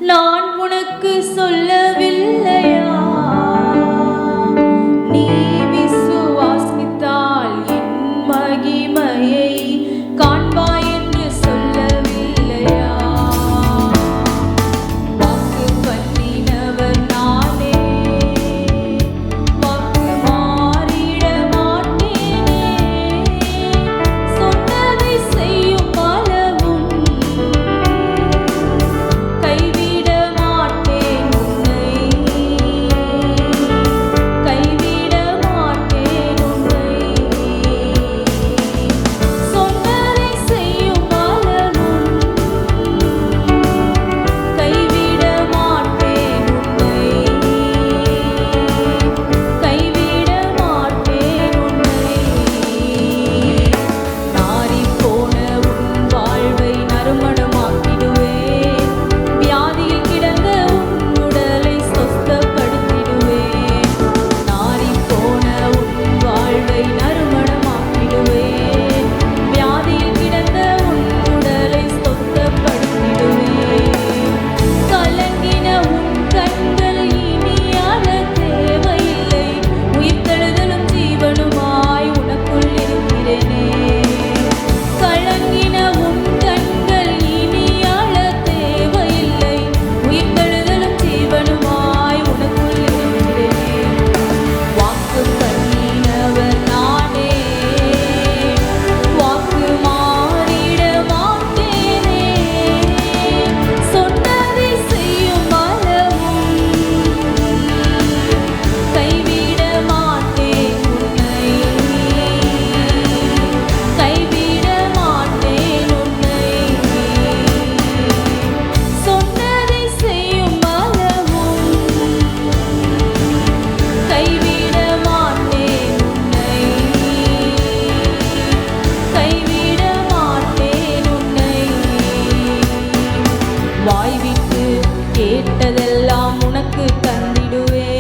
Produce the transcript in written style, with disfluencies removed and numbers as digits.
நான் உனக்கு சொல்லவில்லையா? நீ விசுவாசித்தால் என் மகிமையை காண்பாய் என்று சொல்லவில்லையா? வாக்கு பண்ணினவர் நானே, வாக்கு மாறிட மாட்டேனே. சொன்னதை செய்யும் அளவும் கைவிட மாட்டேன் உன்னை, கைவிட மாட்டேன் உன்னை. சொன்னதை செய்யும் அளவும் கைவிட மாட்டேன் உன்னை, கைவிட மாட்டேன் உன்னை. நாறிப்போன உன் வாழ்வை நறுமணமாக்கிடுவேன், வியாதியில் கிடந்த உன் உடலை சொஸ்தப்படுத்திடுவேன். நாறிப்போன உன் வாழ்வை நறுமணமாக்கிடுவேன், வியாதியில் கிடந்த உன் உடலை சொஸ்தப்படுத்திடுவேன். கலங்கின உன் கண்கள் இனி அழ தேவையில்லை, உயிர்த்தெழுதலும் ஜீவனுமாய் உனக்குள் இருக்கிறேனே. கலங்கின உன் கண்கள் இனி அழ தேவையில்லை, உயிர்த்தெழுதலும் ஜீவனுமாய் உனக்குள் இருக்கிறேனே. வாக்கு பண்ணினவர் நானே, வாக்கு மாறிட மாட்டேனே. சொன்னதை செய்யும் அளவும் கைவிட மாட்டேன் உன்னை, கைவிட மாட்டேன் உன்னை. சொன்னதை செய்யும் அளவும் கைவிட மாட்டேன் உன்னை, கைவிட மாட்டேன் உன்னை. வாய்விட்டு கேட்டதெல்லாம் உனக்கு தந்திடுவேன்,